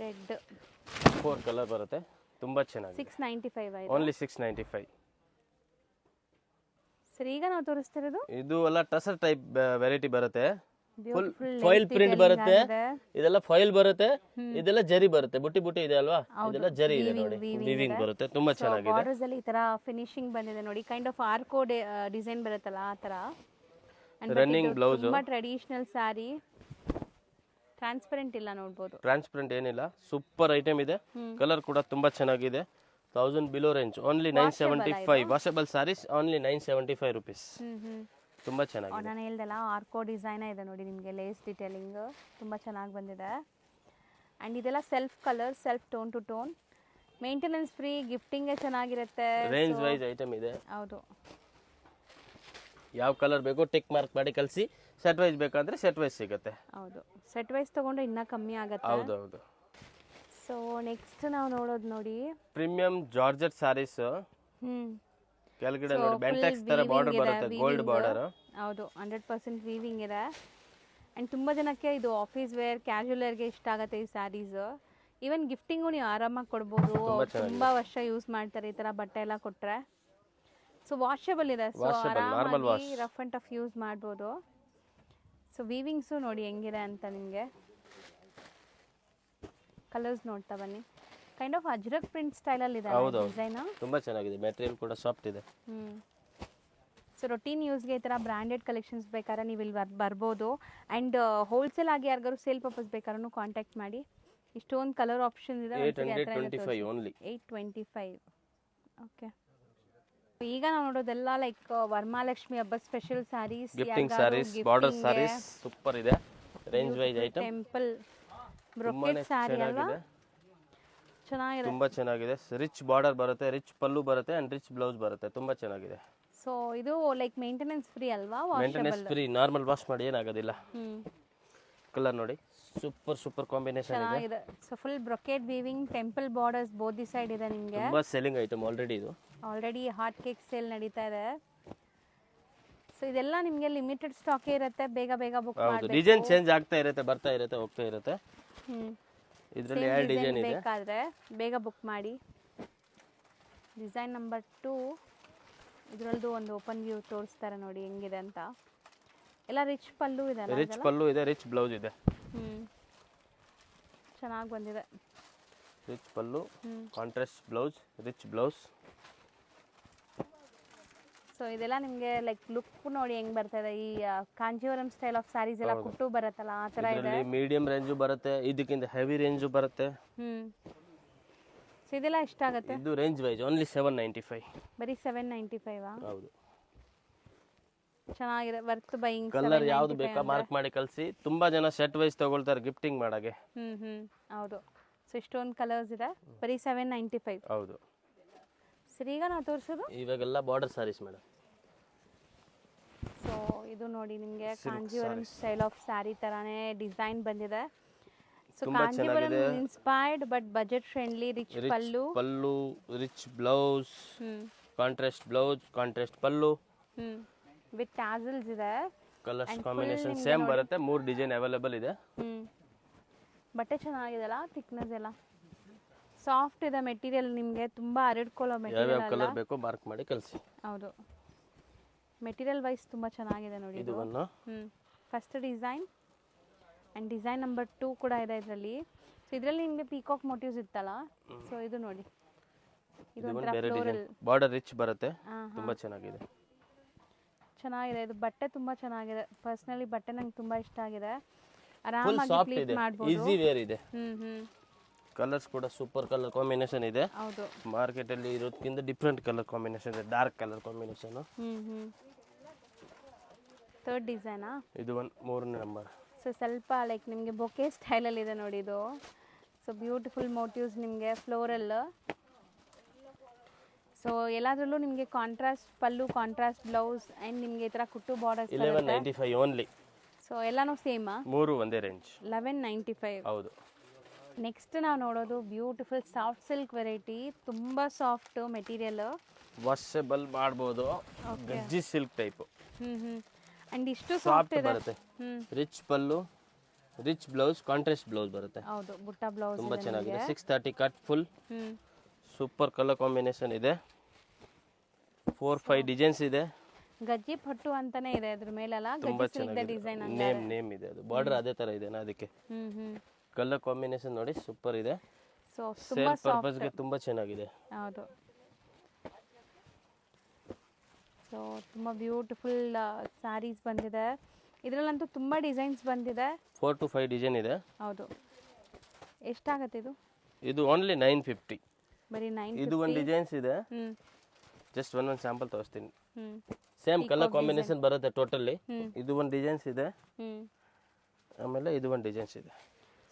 ರೆಡ್ 4 ಕಲರ್ ಬರುತ್ತೆ, ತುಂಬಾ ಚೆನ್ನಾಗಿದೆ. 695 ಆಯ್ತು. ಓನ್ಲಿ 695. ಸರ್ ಈಗ ನಾವು ತೋರಿಸ್ತಿರೋದು ಇದು ಎಲ್ಲ ಟಸರ್ ಟೈಪ್ ವೆರೈಟಿ ಬರುತ್ತೆ. ಫುಲ್ ಫಾಯಿಲ್ ಪ್ರಿಂಟ್ ಬರುತ್ತೆ, ಇದೆಲ್ಲ ಫಾಯಿಲ್ ಬರುತ್ತೆ, ಇದೆಲ್ಲ ಜರಿ ಬರುತ್ತೆ. ಬುಟ್ಟಿ ಬುಟ್ಟಿ ಇದೆ ಅಲ್ವಾ, ಇದೆಲ್ಲ ಜರಿ ಇದೆ ನೋಡಿ, ವೀವಿಂಗ್ ಬರುತ್ತೆ, ತುಂಬಾ ಚೆನ್ನಾಗಿದೆ. ಬಾರ್ಡರ್ಸ್ ಅಲ್ಲಿ ಈ ತರ ಫಿನಿಶಿಂಗ್ ಬಂದಿದೆ ನೋಡಿ, ಕೈಂಡ್ ಆಫ್ ಆರ್ಕೋ ಡಿಸೈನ್ ಬರುತ್ತಲ್ಲ ಆ ತರ. ರನ್ನಿಂಗ್ ಬ್ಲೌಸ್, ತುಂಬಾ ಟ್ರೆಡಿಷನಲ್ ಸಾರಿ. ಟ್ರಾನ್ಸ್ಪರೆಂಟ್ ಇಲ್ಲ, ನೋಡಬಹುದು. ಟ್ರಾನ್ಸ್ಪರೆಂಟ್ ಏನಿಲ್ಲ, ಸೂಪರ್ ಐಟಮ್ ಇದೆ. ಕಲರ್ ಕೂಡ ತುಂಬಾ ಚೆನ್ನಾಗಿದೆ. 1000 below range, only 975. Washable sarees only 975 rupees. ತುಂಬಾ ಚೆನ್ನಾಗಿದೆ. ನಾನು ಹೇಳ್ದಲ್ಲ ಆರ್ಕೋ ಡಿಸೈನ್ ಇದೆ ನೋಡಿ, ನಿಮಗೆ ಲೇಸ್ ಡಿಟೇಲಿಂಗ್ ತುಂಬಾ ಚೆನ್ನಾಗಿ ಬಂದಿದೆ. ಅಂಡ್ ಇದೆಲ್ಲ self colour, self tone to tone, maintenance free, gifting ಚೆನ್ನಾಗಿರುತ್ತೆ. ರೇಂಜ್ ವೈಸ್ ಐಟಮ್ ಇದೆ. ಹೌದು. ಯಾವ ಕಲರ್ ಬೇಕೋ ಟಿಕ್ ಮಾರ್ಕ್ ಮಾಡಿ ಕಳಿಸಿ. ಸೆಟ್ ವೈಸ್ ಬೇಕಂದ್ರೆ ಸೆಟ್ ವೈಸ್ ಸಿಗುತ್ತೆ. ಹೌದು, ಸೆಟ್ ವೈಸ್ ತಗೊಂಡ್ರೆ ಇನ್ನೂ ಕಮ್ಮಿ ಆಗುತ್ತೆ. ಹೌದೌದು. ಸೊ ನೆಕ್ಸ್ಟ್ ನಾವು ನೋಡೋದು ನೋಡಿ ಪ್ರೀಮಿಯಂ ಜಾರ್ಜೆಟ್ ಸಾರೀಸ್. ಕೆಳಗಡೆ ನೋಡಿ ಬೆಂಟೆಕ್ಸ್ ತರ ಬಾರ್ಡರ್ ಬರುತ್ತೆ, ಗೋಲ್ಡ್ ಬಾರ್ಡರ್. ಹೌದು, 100% ವೀವಿಂಗ್ ಇದೆ. ಅಂಡ್ ತುಂಬಾ ಜನಕ್ಕೆ ಇದು ಆಫೀಸ್ ವೇರ್, ಕ್ಯಾಶುವಲ್ ವೇರ್ಗೆ ಇಷ್ಟ ಆಗುತ್ತೆ ಈ ಸ್ಯಾರೀಸ್. ಈವನ್ ಗಿಫ್ಟಿಂಗು ನೀವು ಆರಾಮಾಗಿ ಕೊಡ್ಬೋದು, ತುಂಬಾ ವರ್ಷ ಯೂಸ್ ಮಾಡ್ತಾರೆ ಈ ತರ ಬಟ್ಟೆ ಎಲ್ಲ ಕೊಟ್ರೆ. ಸೊ ವಾಷಬಲ್ ಇದೆ, ಸೊ ಆರಾಮಾಗಿ ರಫ್ ಅಂಡ್ ಟಫ್ ಯೂಸ್ ಮಾಡ್ಬೋದು. ಸೊ ವೀವಿಂಗ್ಸು ನೋಡಿ ಹೆಂಗಿದೆ ಅಂತ ನಿಮಗೆ. ಕಲರ್ಸ್ ನೋಡ್ತಾ ಬನ್ನಿ, ಕೈಂಡ್ ಆಫ್ ಅಜ್ರಕ್ ಪ್ರಿಂಟ್ ಸ್ಟೈಲಲ್ಲಿ ಇದೆ ಡಿಸೈನ್. ತುಂಬಾ ಚೆನ್ನಾಗಿದೆ, ಮೆಟೀರಿಯಲ್ ಕೂಡ ಸಾಫ್ಟ್ ಇದೆ. ಸೊ ರೊಟೀನ್ ಯೂಸ್ಗೆ ಈ ಥರ ಬ್ರ್ಯಾಂಡೆಡ್ ಕಲೆಕ್ಷನ್ಸ್ ಬೇಕಾದ್ರೆ ನೀವು ಇಲ್ಲಿ ಬರ್ಬೋದು. ಆ್ಯಂಡ್ ಹೋಲ್ಸೇಲ್ ಆಗಿ ಯಾರಿಗಾರು ಸೇಲ್ ಪರ್ಪಸ್ ಬೇಕಾದ್ರೂ ಕಾಂಟ್ಯಾಕ್ಟ್ ಮಾಡಿ. ಇಷ್ಟೊಂದು ಕಲರ್ ಆಪ್ಷನ್ ಇದೆ. 825 ಓನ್ಲಿ. 825. ಓಕೆ, ಈಗ ನಾವು ನೋಡೋದೆಲ್ಲ ಲೈಕ್ ವರಮಹಾಲಕ್ಷ್ಮಿ ಹಬ್ಬದ special saris, gifting saris, border saris super ಇದೆ. Range wise item, temple brocade sari ಅಲ್ವಾ, ಚೆನ್ನಾಗಿದೆ. ತುಂಬಾ ಚೆನ್ನಾಗಿದೆ. ರಿಚ್ ಬಾರ್ಡರ್ ಬರುತ್ತೆ, ರಿಚ್ ಪಲ್ಲು ಬರುತ್ತೆ ಅಂಡ್ ರಿಚ್ ಬ್ಲೌಸ್ ಬರುತ್ತೆ. ತುಂಬಾ ಚೆನ್ನಾಗಿದೆ. ಸೊ ಇದು ಲೈಕ್ ಮೇಂಟೆನೆನ್ಸ್ ಫ್ರೀ ಅಲ್ವಾ? ಮೇಂಟೆನೆನ್ಸ್ ಫ್ರೀ, ನಾರ್ಮಲ್ ವಾಶ್ ಮಾಡಿ ಏನಾಗೋದಿಲ್ಲ. ಕಲರ್ ನೋಡಿ, ಸೂಪರ್ ಕಾಂಬಿನೇಷನ್ ಇದೆ. ಚೆನ್ನಾಗಿದೆ. So full brocade weaving, temple borders both the side ಇದೆ ನಿಮಗೆ. ತುಂಬಾ ಸೆಲ್ಲಿಂಗ್ ಐಟಮ್ ಆಲ್ರೆಡಿ. ಇದು ಆಲ್ರೆಡಿ ಹಾಟ್ ಕೇಕ್ ಸೇಲ್ ನಡೀತಾ ಇದೆ. ಸೊ ಇದೆಲ್ಲ ನಿಮಗೆ ಲಿಮಿಟೆಡ್ ಸ್ಟಾಕೇ ಇರುತ್ತೆ, ಬೇಗ ಬುಕ್ ಮಾಡಿ. ಡಿಸೈನ್ ಚೇಂಜ್ ಆಗ್ತಾ ಇರುತ್ತೆ, ಬರ್ತಾ ಇರುತ್ತೆ, ಹೋಗ್ತಾ ಇರುತ್ತೆ. ಇದರಲ್ಲಿ ಎರಡು ಡಿಸೈನ್ ಇದೆ, ಬೇಕಾದ್ರೆ ಬೇಗ ಬುಕ್ ಮಾಡಿ. ಡಿಸೈನ್ ನಂಬರ್ 2, ಇದರಲ್ಲೂ ಒಂದು ಓಪನ್ ವ್ಯೂ ತೋರಿಸ್ತಾರೆ ನೋಡಿ ಹೆಂಗಿದೆ ಅಂತ. ಎಲ್ಲ ರಿಚ್ ಪಲ್ಲು ಇದೆ, ರಿಚ್ ಪಲ್ಲು ಇದೆ, ರಿಚ್ ಬ್ಲೌಸ್ ಇದೆ. ಚೆನ್ನಾಗಿ ಬಂದಿದೆ. Rich pallu, contrast blouse, rich blouse. So ಇದೆಲ್ಲ ನಿಮಗೆ ಲೈಕ್ ಲುಕ್ ನೋಡಿ ಹೆಂಗ್ ಬರ್ತಾ ಇದೆ. ಈ ಕಾಂಜೀವರಂ ಸ್ಟೈಲ್ ಆಫ್ ಸ್ಯಾರೀಸ್ ಎಲ್ಲ ಕುಟ್ಟು ಬರುತ್ತಲ್ಲ ಆ ತರ ಇದೆ. ಮೀಡಿಯಂ ರೇಂಜ್ ಬರುತ್ತೆ, ಇದಕ್ಕಿಂತ ಹೆವಿ ರೇಂಜ್ ಬರುತ್ತೆ. ಸೊ ಇದೆಲ್ಲ ಎಷ್ಟಾಗುತ್ತೆ? ಇದು ರೇಂಜ್ ವೈಸ್ ಓನ್ಲಿ 795. ಬರೀ 795. ಹೌದು, ಚೆನ್ನಾಗಿದೆ. Worth buying. ಕಲರ್ ಯಾವುದು ಬೇಕಾ ಮಾರ್ಕ್ ಮಾಡಿ ಕಳಿಸಿ. ತುಂಬಾ ಜನ ಸೆಟ್ ವೈಸ್ ತಗೊಳ್ತಾರೆ ಗಿಫ್ಟಿಂಗ್ ಮಾಡಕ್ಕೆ. ಹೌದು. ಸೊ ಇಷ್ಟೊಂದು ಕಲರ್ಸ್ ಇದೆ, ಬರೀ 795. ಹೌದು. ಸರಿ, ಈಗ ನಾವು ತೋರಿಸೋದು ಇವಾಗೆಲ್ಲ ಬಾರ್ಡರ್ ಸಾರೀಸ್ ಮೇಡಮ್. ಸೊ ಇದು ನೋಡಿ ನಿಮಗೆ ಕಾಂಜೀವರಂ ಸ್ಟೈಲ್ ಆಫ್ ಸ್ಯಾರಿ ತರಾನೇ ಡಿಸೈನ್ ಬಂದಿದೆ. So Kanjeevaram inspired but budget friendly. Rich pallu, rich blouse, contrast blouse, contrast pallu with tassels ಇದೆ. ಕಲರ್ಸ್ ಕಾಂಬಿನೇಷನ್ ಸೇಮ್ ಬರುತ್ತೆ. 3 ಡಿಸೈನ್ ಅವೈಲೇಬಲ್ ಇದೆ. ಬಟ್ಟೆ ಚೆನ್ನಾಗಿದೆಲ್ಲ, ಥಿಕ್ನೆಸ್ ಎಲ್ಲ ಸಾಫ್ಟ್ ಇದೆ. ಮೆಟೀರಿಯಲ್ ನಿಮಗೆ ತುಂಬಾ ಹರಡ್ಕೊಳ್ಳೋ ಮೆಟೀರಿಯಲ್. ಯಾವ ಕಲರ್ ಬೇಕೋ ಮಾರ್ಕ್ ಮಾಡಿ ಕಳಿಸಿ. ಹೌದು. ಮೆಟೀರಿಯಲ್ ವೈಸ್ ತುಂಬ ಚೆನ್ನಾಗಿದೆ ನೋಡಿ ಇದು ಇದು. ಒಂದು first design and design number 2 ಕೂಡ ಇದೆ ಇದರಲ್ಲಿ. ಸೊ ಇದರಲ್ಲಿ ನಿಮಗೆ ಪೀಕಾಕ್ ಮೋಟಿವ್ಸ್ ಇತ್ತಲ್ಲ, ಸೊ ಇದು ನೋಡಿ, ಇದು ಒಂದು ಒಂಥರ ಬೇರೆ ಫ್ಲೋರಲ್. ಡಿಸೈನ್, ಬಾರ್ಡರ್ ರಿಚ್ ಬರುತ್ತೆ, ತುಂಬಾ ಚೆನ್ನಾಗಿದೆ. ಚೆನ್ನಾಗಿದೆ ಇದು, ಬಟ್ಟೆ ತುಂಬ ಚೆನ್ನಾಗಿದೆ. ಪರ್ಸ್ನಲಿ ಬಟ್ಟೆ ನಂಗೆ ತುಂಬ ಇಷ್ಟ ಆಗಿದೆ. ಫುಲ್ ಆರಾಮಾಗಿ ಸಾಫ್ಟ್ ಪ್ಲೀಟ್ ಇದೆ, ಮಾಡ್ಬೋದು. ಈಸಿ ವೇರ್ ಇದೆ. ಹ್ಞೂ ಕಲರ್ಸ್ ಕೂಡ ಸೂಪರ್ ಕಲರ್ ಕಾಂಬಿನೇಷನ್ ಇದೆ. ಹೌದು. ಮಾರ್ಕೆಟ್ ಅಲ್ಲಿ ಇರೋದಕ್ಕಿಂತ ಡಿಫ್ರೆಂಟ್ ಕಲರ್ ಕಾಂಬಿನೇಷನ್ ಇದೆ, ಡಾರ್ಕ್ ಕಲರ್ ಕಾಂಬಿನೇಷನ್. ಥರ್ಡ್ ಡಿಸೈನಾ? ಇದು ಒಂದು 3ನೇ ನಂಬರ್. ಸೊ ಸ್ವಲ್ಪ ಲೈಕ್ ನಿಮಗೆ ಬೊಕೆ ಸ್ಟೈಲಲ್ಲಿ ಇದೆ ನೋಡಿ ಇದು. ಸೊ ಬ್ಯೂಟಿಫುಲ್ ಮೋಟಿವ್ಸ್ ನಿಮಗೆ ಫ್ಲೋರಲ್. ಸೊ ಎಲ್ಲದರಲ್ಲೂ ನಿಮಗೆ contrast pallu, contrast blouse and ನಿಮಗೆ ಈ ಥರ ಕುಟ್ಟು ಬಾರ್ಡರ್ಸ್. 1195 ಓನ್ಲಿ. ಸೊ ಎಲ್ಲನೂ ಸೇಮಾ? 3 ಒಂದೇ ರೇಂಜ್, 1195. ಹೌದು. ನೆಕ್ಸ್ಟ್ ನಾವು ನೋಡೋದು ಬ್ಯೂಟಿಫುಲ್ ಸಾಫ್ಟ್ ಸಿಲ್ಕ್ ವೆರೈಟಿ, ತುಂಬ ಸಾಫ್ಟ್ ಮೆಟೀರಿಯಲ್. ವಾಷಬಲ್ ಮಾಡ್ಬೋದು, ಗಜ್ಜಿ ಸಿಲ್ಕ್ ಟೈಪ್. ಅಂಡ್ ಇಷ್ಟು ಸಾಫ್ಟ್ ಸಾಫ್ಟ್ ಇದೆ. ಬರುತ್ತೆ, rich pallu, rich blouse, contrast blouse ಬರುತ್ತೆ. ಹೌದು, ಬುಟ್ಟ ಬ್ಲೌಸ್ ತುಂಬಾ ಚೆನ್ನಾಗಿದೆ. 630 ಕಟ್ ಫುಲ್, ಹ್ಞೂ ಸೂಪರ್ ಕಲರ್ ಕಾಂಬಿನೇಷನ್ ಇದೆ. 4-5 ಡಿಸೈನ್ಸ್ ಇದೆ. ಗಜ್ಜಿ ಪಟ್ಟು ಅಂತಾನೆ ಇದೆ ಅದ್ರ ಮೇಲೆಲ್ಲ, ತುಂಬಾ ಗಜ್ಜಿ ಸಿಲ್ಕ್ ಡಿಸೈನ್ ಚೆನ್ನಾಗಿದೆ. ನೇಮ್ ಇದೆ, ಅದು ಬಾರ್ಡರ್ ಅದೇ ತರ ಇದೆ, ಅದಕ್ಕೆ ಕಲರ್ ಕಾಂಬಿನೇಷನ್ ನೋಡಿ ಸೂಪರ್ ಇದೆ. ಸೊ ಸೇಲ್ ಪರ್ಪಸ್ಗೆ ತುಂಬಾ ಚೆನ್ನಾಗಿದೆ. ಹೌದು. ಸೊ ತುಂಬ ಬ್ಯೂಟಿಫುಲ್ ಸ್ಯಾರೀಸ್ ಬಂದಿದೆ. ಇದರಲ್ಲಂತೂ ತುಂಬ ಡಿಸೈನ್ಸ್ ಬಂದಿದೆ. 4 to 5 ಡಿಸೈನ್ ಇದೆ. ಹೌದು. ಎಷ್ಟಾಗತ್ತೆ ಇದು? ಇದು ಓನ್ಲಿ 950. ಬರೀ 950. ಇದು ಒಂದು ಡಿಸೈನ್ಸ್ ಇದೆ, ಜಸ್ಟ್ ಒಂದು ಸ್ಯಾಂಪಲ್ ತೋರಿಸ್ತೀನಿ. ಸೇಮ್ ಕಲರ್ ಕಾಂಬಿನೇಷನ್ ಬರುತ್ತೆ ಟೋಟಲಿ. ಇದು ಒಂದು ಡಿಸೈನ್ಸ್ ಇದೆ, ಆಮೇಲೆ ಇದು ಒಂದು ಡಿಸೈನ್ಸ್ ಇದೆ.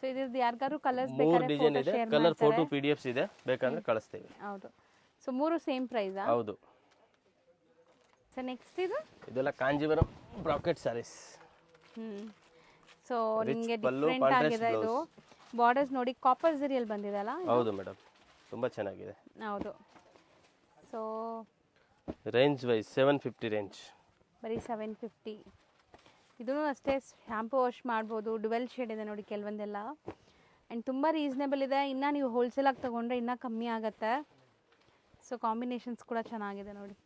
ಸೊ ಇದ್ರದ್ದು ಯಾರಿಗಾರು ಕಲರ್ಸ್ 3 ಬೇಕಾದ್ರೆ ಡಿಸೈನ್ ಫೋಟೋ ಇದೆ, ಶೇರ್ ಕಲರ್ ಮಾಡ್ತಾರೆ. ಫೋಟೋ PDFs ಇದೆ, ಬೇಕಂದ್ರೆ ಕಳಿಸ್ತೀವಿ. ಹೌದು. ಸೊ 3 ಸೇಮ್ ಪ್ರೈಸಾ? ಹೌದು. ಸೊ ನೆಕ್ಸ್ಟ್ ಇದು? ಇದೆಲ್ಲ ಕಾಂಜೀವರಂ ಬ್ರಾಕೆಟ್ ಸ್ಯಾರೀಸ್. ಸೊ ನಿಮಗೆ ಪಲ್ಲು, ಡಿಫ್ರೆಂಟ್ contrast ಆಗಿದೆ ಇದು. ಬಾರ್ಡರ್ಸ್ ನೋಡಿ ಕಾಪರ್ ಜರಿಯಲ್ಲಿ ಬಂದಿದೆ ಅಲ್ಲ? ಹೌದು ಮೇಡಮ್, ತುಂಬಾ ಚೆನ್ನಾಗಿದೆ. ಹೌದು. So range wise 750 range. ಬರೀ 750. ಇದೂ ಅಷ್ಟೇ, ಶಾಂಪು ವಾಶ್ ಮಾಡ್ಬೋದು. ಡುವೆಲ್ ಶೇಡ್ ಇದೆ ನೋಡಿ ಕೆಲವೊಂದೆಲ್ಲ, ಆ್ಯಂಡ್ ತುಂಬ ರೀಸನೇಬಲ್ ಇದೆ. ಇನ್ನು ನೀವು ಹೋಲ್ಸೇಲಾಗಿ ತೊಗೊಂಡ್ರೆ ಇನ್ನೂ ಕಮ್ಮಿ ಆಗುತ್ತೆ. ಸೊ ಕಾಂಬಿನೇಷನ್ಸ್ ಕೂಡ ಚೆನ್ನಾಗಿದೆ ನೋಡಿ.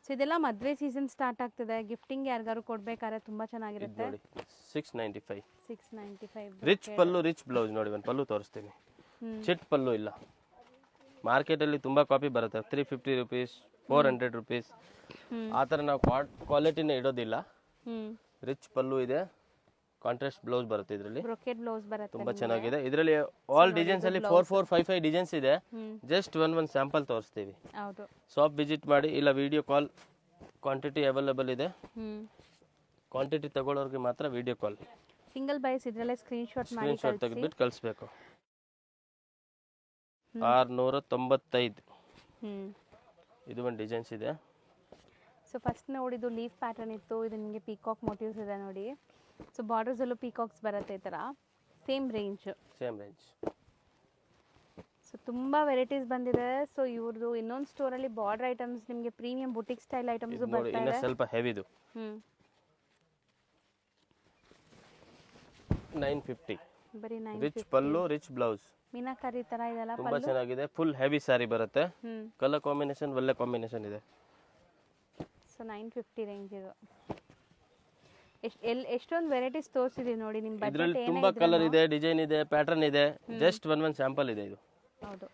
ಸೊ ಇದೆಲ್ಲ ಮದುವೆ ಸೀಸನ್ ಸ್ಟಾರ್ಟ್ ಆಗ್ತಿದೆ, ಗಿಫ್ಟಿಂಗ್ ಯಾರಿಗಾರು ಕೊಡ್ಬೇಕಾದ್ರೆ ತುಂಬ ಚೆನ್ನಾಗಿರುತ್ತೆ. ನೋಡಿ 695. 695. Rich pallu, rich blouse. ನೋಡಿ ಒಂದು ಪಲ್ಲು ತೋರಿಸ್ತೀನಿ, ಚಿಟ್ ಪಲ್ಲು ಇಲ್ಲ. ಮಾರ್ಕೆಟಲ್ಲಿ ತುಂಬ ಕಾಪಿ ಬರುತ್ತೆ, 350 ರುಪೀಸ್, 400 ರುಪೀಸ್, ಆ ಥರ ನಾವು ಕ್ವಾಲಿಟಿನೇ ಇಡೋದಿಲ್ಲ. ರಿಚ್ ಪಲ್ಲು ಇದೆ, ಕಾಂಟ್ರಾಸ್ಟ್ ಬ್ಲೌಸ್ ಬರುತ್ತೆ ಇದರಲ್ಲಿ, ಬ್ರೊಕೆಟ್ ಬ್ಲೌಸ್ ಬರುತ್ತೆ. ತುಂಬಾ ಚೆನ್ನಾಗಿದೆ. ಇದರಲ್ಲಿ ಆಲ್ ಡಿಸೈನ್ಸ್ ಅಲ್ಲಿ 4-5 ಡಿಸೈನ್ಸ್ ಇದೆ. ಜಸ್ಟ್ ಒಂದು ಸ್ಯಾಂಪಲ್ ತೋರಿಸ್ತೀವಿ. ಹೌದು. ಶಾಪ್ ವಿಸಿಟ್ ಮಾಡಿ, ಇಲ್ಲ ವಿಡಿಯೋ ಕಾಲ್, ಕ್ವಾಂಟಿಟಿ ಅವೈಲೇಬಲ್ ಇದೆ. ಕ್ವಾಂಟಿಟಿ ತಗೊಳ್ಳೋರಿಗೆ ಮಾತ್ರ ವಿಡಿಯೋ ಕಾಲ್. ಸಿಂಗಲ್ ಬೈಸ್ ಇದರಲ್ಲೇ ಸ್ಕ್ರೀನ್ಶಾಟ್ ಮಾಡಿ ತೆಗೆದ್ಬಿಟ್ಟು ಕಳಿಸ್ಬೇಕು. 695. ಇದು ಒಂದು ಡಿಸೈನ್ಸ್ ಇದೆ. ಸೊ ಫಸ್ಟ್ ನೋಡಿದ್ದು ಲೀಫ್ ಪ್ಯಾಟರ್ನ್ ಇತ್ತು, ಇದು ನಿಮಗೆ ಪೀಕಾಕ್ ಮೋಟಿವ್ಸ್ ಇದೆ ನೋಡಿ. ಸೊ ಬಾರ್ಡರ್ಸಲ್ಲೂ ಪೀಕಾಕ್ಸ್ ಬರುತ್ತೆ ಈ ಥರ. Same range. ಸೊ ತುಂಬ ವೆರೈಟೀಸ್ ಬಂದಿದೆ. ಸೊ ಇವ್ರದ್ದು ಇನ್ನೊಂದು ಸ್ಟೋರಲ್ಲಿ ಬಾರ್ಡರ್ ಐಟಮ್ಸ್, ನಿಮಗೆ ಪ್ರೀಮಿಯಂ ಬುಟಿಕ್ ಸ್ಟೈಲ್ ಐಟಮ್ಸ್ ಬರ್ತಾ ಇದೆ. ಸ್ವಲ್ಪ ಹೆವಿದು 950. ಬರೀ 950. Rich pallu, rich blouse, meenakari ಥರ ಇದೆಲ್ಲ ತುಂಬಾ ಚೆನ್ನಾಗಿದೆ. ಫುಲ್ ಹೆವಿ ಸ್ಯಾರಿ ಬರುತ್ತೆ, ಕಲರ್ ಕಾಂಬಿನೇಷನ್ ಒಳ್ಳೆ ಕಾಂಬಿನೇಷನ್ ಇದೆ. ಸೊ 950 ರೇಂಜ್ ಇದು. ಎಷ್ಟೊಂದು ವೆರೈಟೀಸ್ ತೋರಿಸಿದೀವಿ ನೋಡಿ. ನಿಮ್ಮ ಇದರಲ್ಲಿ ತುಂಬಾ ಕಲರ್ ಇದೆ, ಡಿಸೈನ್ ಇದೆ, ಪ್ಯಾಟರ್ನ್ ಇದೆ. ಜಸ್ಟ್ ಒಂದು ಸ್ಯಾಂಪಲ್ ಇದೆ ಇದು. ಹೌದು.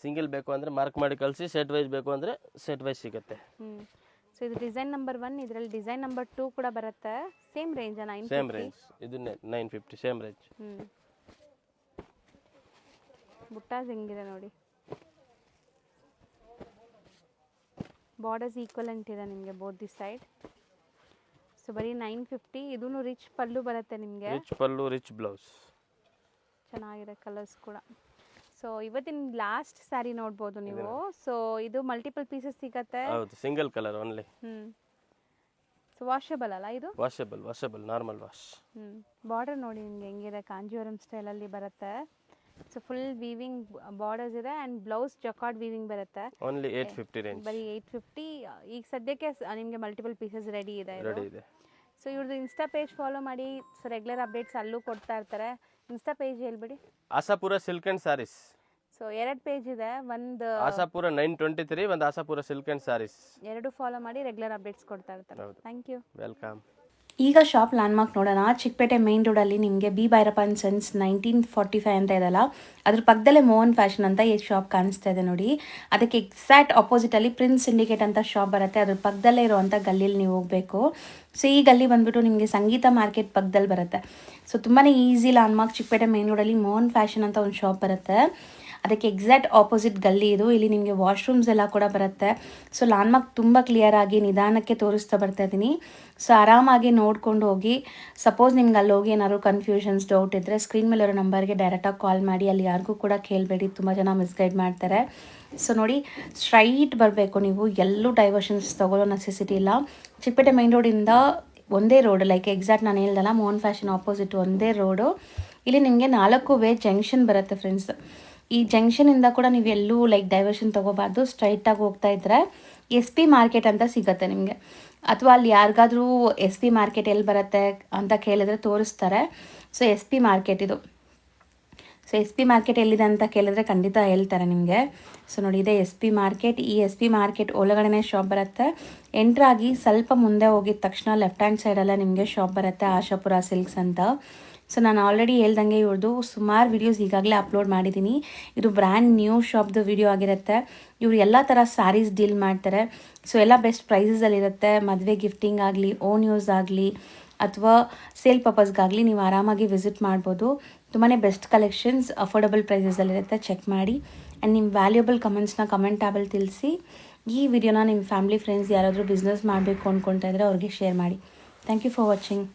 ಸಿಂಗಲ್ ಬೇಕು ಅಂದ್ರೆ ಮಾರ್ಕ್ ಮಾಡಿ ಕಳಿಸಿ, ಸೆಟ್ ವೈಸ್ ಬೇಕು ಅಂದ್ರೆ ಸೆಟ್ ವೈಸ್ ಸಿಗುತ್ತೆ. ಸೊ ಇದು ಡಿಸೈನ್ ನಂಬರ್ 1, ಇದರಲ್ಲಿ ಡಿಸೈನ್ ನಂಬರ್ 2 ಕೂಡ ಬರುತ್ತೆ. Same range 950. ಸೇಮ್ ರೇಂಜ್, ಇದು 950 ಸೇಮ್ ರೇಂಜ್. ಬುಟ್ಟಾಸ್ ಹೆಂಗಿದೆ ನೋಡಿ, ಬಾರ್ಡರ್ಸ್ ಈಕ್ವಲೆಂಟ್ ಇದೆ ನಿಮಗೆ ಬೋತ್ ದಿ ಸೈಡ್. ಸೊ ಬರೀ 950. ಇದೂ ರಿಚ್ ಪಲ್ಲು ಬರುತ್ತೆ ನಿಮಗೆ, ರಿಚ್ ಪಲ್ಲು, ರಿಚ್ ಬ್ಲೌಸ್, ಚೆನ್ನಾಗಿದೆ ಕಲರ್ಸ್ ಕೂಡ. ಸೊ ಇವತ್ತಿನ ಲಾಸ್ಟ್ ಸ್ಯಾರಿ ನೋಡ್ಬೋದು ನೀವು. ಸೊ ಇದು ಮಲ್ಟಿಪಲ್ ಪೀಸಸ್ ಸಿಗತ್ತೆ. ಹೌದು, single colour only. So washable ಅಲ್ಲ ಇದು? Washable normal wash. ಬಾರ್ಡರ್ ನೋಡಿ ನಿಮಗೆ ಹೆಂಗಿದೆ, ಕಾಂಜೀವರಂ ಸ್ಟೈಲಲ್ಲಿ ಬರುತ್ತೆ. ಸೊ ಫುಲ್ ವೀವಿಂಗ್ ಬಾರ್ಡರ್ಸ್ ಇದೆ ಆ್ಯಂಡ್ ಬ್ಲೌಸ್ ಜಕಾರ್ಡ್ ವೀವಿಂಗ್ ಬರುತ್ತೆ. Only 850 range. ಬರೀ 850. ಈಗ ಸದ್ಯಕ್ಕೆ ನಿಮಗೆ ಮಲ್ಟಿಪಲ್ ಪೀಸಸ್ ರೆಡಿ ಇದೆ. ಸೊ ಇವ್ರದ್ದು ಇನ್ಸ್ಟಾ ಪೇಜ್ ಫಾಲೋ ಮಾಡಿ. ಸೊ ರೆಗ್ಯುಲರ್ ಅಪ್ಡೇಟ್ಸ್ ಅಲ್ಲೂ ಕೊಡ್ತಾ ಇರ್ತಾರೆ. ಇನ್ಸ್ಟಾ ಪೇಜ್ ಹೇಳ್ಬಿಡಿ. Asapura silk and sarees. So 2 page ಇದೆ, ಒಂದು ಆಸಾಪುರ 923, ಒಂದು Asapura silk and sarees. 2 follow ಮಾಡಿ ರೆಗ್ಯುಲರ್ ಅಪ್ಡೇಟ್ಸ್ ಕೊಡ್ತಾ ಇರ್ತಾರೆ. Thank you. ವೆಲ್ಕಮ್. ಈಗ ಶಾಪ್ ಲ್ಯಾಂಡ್ಮಾರ್ಕ್ ನೋಡೋಣ. ಚಿಕ್ಕಪೇಟೆ ಮೇನ್ ರೋಡಲ್ಲಿ ನಿಮಗೆ ಬಿ ಭೈರಪ್ಪ ಅಂಡ್ ಸನ್ಸ್ 1945 ಅಂತ ಇದೆಯಲ್ಲ, ಅದ್ರ ಪಕ್ಕದಲ್ಲೇ ಮೋಹನ್ ಫ್ಯಾಷನ್ ಅಂತ ಈ ಶಾಪ್ ಕಾಣಿಸ್ತಾ ಇದೆ ನೋಡಿ. ಅದಕ್ಕೆ ಎಕ್ಸಾಕ್ಟ್ ಆಪೋಸಿಟಲ್ಲಿ ಪ್ರಿನ್ಸ್ ಸಿಂಡಿಕೇಟ್ ಅಂತ ಶಾಪ್ ಬರುತ್ತೆ. ಅದ್ರ ಪಕ್ಕದಲ್ಲೇ ಇರುವಂಥ ಗಲ್ಲಿಯಲ್ಲಿ ನೀವು ಹೋಗಬೇಕು. ಸೊ ಈ ಗಲ್ಲಿ ಬಂದುಬಿಟ್ಟು ನಿಮಗೆ ಸಂಗೀತ ಮಾರ್ಕೆಟ್ ಪಕ್ಕದಲ್ಲಿ ಬರುತ್ತೆ. ಸೊ ತುಂಬಾ ಈಸಿ ಲ್ಯಾಂಡ್ಮಾರ್ಕ್. ಚಿಕ್ಕಪೇಟೆ ಮೇನ್ ರೋಡಲ್ಲಿ ಮೋಹನ್ ಫ್ಯಾಷನ್ ಅಂತ ಒಂದು ಶಾಪ್ ಬರುತ್ತೆ. ಅದಕ್ಕೆ ಎಕ್ಸಾಕ್ಟ್ ಆಪೋಸಿಟ್ ಗಲ್ಲಿ ಇದು. ಇಲ್ಲಿ ನಿಮಗೆ ವಾಶ್ರೂಮ್ಸ್ ಎಲ್ಲ ಕೂಡ ಬರುತ್ತೆ. ಸೊ ಲ್ಯಾಂಡ್ಮಾರ್ಕ್ ತುಂಬ ಕ್ಲಿಯರಾಗಿ ನಿಧಾನಕ್ಕೆ ತೋರಿಸ್ತಾ ಬರ್ತಾ ಇದ್ದೀನಿ. ಸೊ ಆರಾಮಾಗಿ ನೋಡ್ಕೊಂಡು ಹೋಗಿ. ಸಪೋಸ್ ನಿಮ್ಗೆ ಅಲ್ಲಿ ಹೋಗಿ ಏನಾದ್ರು ಕನ್ಫ್ಯೂಷನ್ಸ್, ಡೌಟ್ ಇದ್ದರೆ ಸ್ಕ್ರೀನ್ ಮೇಲಿರೋ ನಂಬರ್ಗೆ ಡೈರೆಕ್ಟಾಗಿ ಕಾಲ್ ಮಾಡಿ. ಅಲ್ಲಿ ಯಾರಿಗೂ ಕೂಡ ಕೇಳಬೇಡಿ, ತುಂಬ ಜನ ಮಿಸ್ಗೈಡ್ ಮಾಡ್ತಾರೆ. ಸೊ ನೋಡಿ, ಸ್ಟ್ರೈಟ್ ಬರಬೇಕು ನೀವು, ಎಲ್ಲೂ ಡೈವರ್ಷನ್ಸ್ ತೊಗೊಳ್ಳೋ ನೆಸೆಸಿಟಿ ಇಲ್ಲ. ಚಿಕ್ಕಪೇಟೆ ಮೈನ್ ರೋಡಿಂದ ಒಂದೇ ರೋಡ್, ಲೈಕ್ ಎಕ್ಸಾಕ್ಟ್ ನಾನು ಹೇಳ್ದಲ್ಲ ಮೋಹನ್ ಫ್ಯಾಷನ್ ಆಪೋಸಿಟ್ ಒಂದೇ ರೋಡು. ಇಲ್ಲಿ ನಿಮಗೆ 4 ವೇ ಜಂಕ್ಷನ್ ಬರುತ್ತೆ ಫ್ರೆಂಡ್ಸ್. ಈ ಜಂಕ್ಷನಿಂದ ಕೂಡ ನೀವು ಎಲ್ಲೂ ಲೈಕ್ ಡೈವರ್ಷನ್ ತೊಗೋಬಾರ್ದು. ಸ್ಟ್ರೈಟಾಗಿ ಹೋಗ್ತಾ ಇದ್ದರೆ SP ಮಾರ್ಕೆಟ್ ಅಂತ ಸಿಗುತ್ತೆ ನಿಮಗೆ. ಅಥವಾ ಅಲ್ಲಿ ಯಾರಿಗಾದ್ರೂ SP ಮಾರ್ಕೆಟ್ ಎಲ್ಲಿ ಬರುತ್ತೆ ಅಂತ ಕೇಳಿದ್ರೆ ತೋರಿಸ್ತಾರೆ. ಸೊ SP ಮಾರ್ಕೆಟ್ ಇದು. ಸೊ SP ಮಾರ್ಕೆಟ್ ಎಲ್ಲಿದೆ ಅಂತ ಕೇಳಿದ್ರೆ ಖಂಡಿತ ಹೇಳ್ತಾರೆ ನಿಮಗೆ. ಸೊ ನೋಡಿ, ಇದೆ SP ಮಾರ್ಕೆಟ್. ಈ SP ಮಾರ್ಕೆಟ್ ಒಳಗಡೆನೇ ಶಾಪ್ ಬರುತ್ತೆ. ಎಂಟ್ರಾಗಿ ಸ್ವಲ್ಪ ಮುಂದೆ ಹೋಗಿದ ತಕ್ಷಣ ಲೆಫ್ಟ್ ಹ್ಯಾಂಡ್ ಸೈಡಲ್ಲೇ ನಿಮಗೆ ಶಾಪ್ ಬರುತ್ತೆ, ಆಶಾಪುರ ಸಿಲ್ಕ್ಸ್ ಅಂತ. ಸೊ ನಾನು ಆಲ್ರೆಡಿ ಹೇಳ್ದಂಗೆ ಇವ್ರದ್ದು ಸುಮಾರು ವೀಡಿಯೋಸ್ ಈಗಾಗಲೇ ಅಪ್ಲೋಡ್ ಮಾಡಿದ್ದೀನಿ. ಇದು ಬ್ರ್ಯಾಂಡ್ ನ್ಯೂ ಶಾಪ್ದು ವಿಡಿಯೋ ಆಗಿರುತ್ತೆ. ಇವರು ಎಲ್ಲ ಥರ ಸ್ಯಾರೀಸ್ ಡೀಲ್ ಮಾಡ್ತಾರೆ. ಸೊ ಎಲ್ಲ ಬೆಸ್ಟ್ ಪ್ರೈಸಸಲ್ಲಿರುತ್ತೆ. ಮದುವೆ ಗಿಫ್ಟಿಂಗ್ ಆಗಲಿ, ಓನ್ ಯೂಸ್ ಆಗಲಿ, ಅಥವಾ ಸೇಲ್ ಪರ್ಪಸ್ಗಾಗಲಿ ನೀವು ಆರಾಮಾಗಿ ವಿಸಿಟ್ ಮಾಡ್ಬೋದು. ತುಂಬಾ ಬೆಸ್ಟ್ ಕಲೆಕ್ಷನ್ಸ್ ಅಫೋರ್ಡಬಲ್ ಪ್ರೈಸಸಲ್ಲಿರುತ್ತೆ. ಚೆಕ್ ಮಾಡಿ. ಆ್ಯಂಡ್ ನಿಮ್ಮ ವ್ಯಾಲ್ಯೂಬಲ್ ಕಮೆಂಟ್ಸ್ನ ಕಮೆಂಟ್ ಟ್ಯಾಬಲ್ಲಿ ತಿಳಿಸಿ. ಈ ವಿಡಿಯೋನ ನಿಮ್ಮ ಫ್ಯಾಮಿಲಿ ಫ್ರೆಂಡ್ಸ್ ಯಾರಾದರೂ ಬಿಸ್ನೆಸ್ ಮಾಡಬೇಕು ಅಂದ್ಕೊಳ್ತಾ ಇದ್ದರೆ ಅವ್ರಿಗೆ ಶೇರ್ ಮಾಡಿ. Thank you for watching.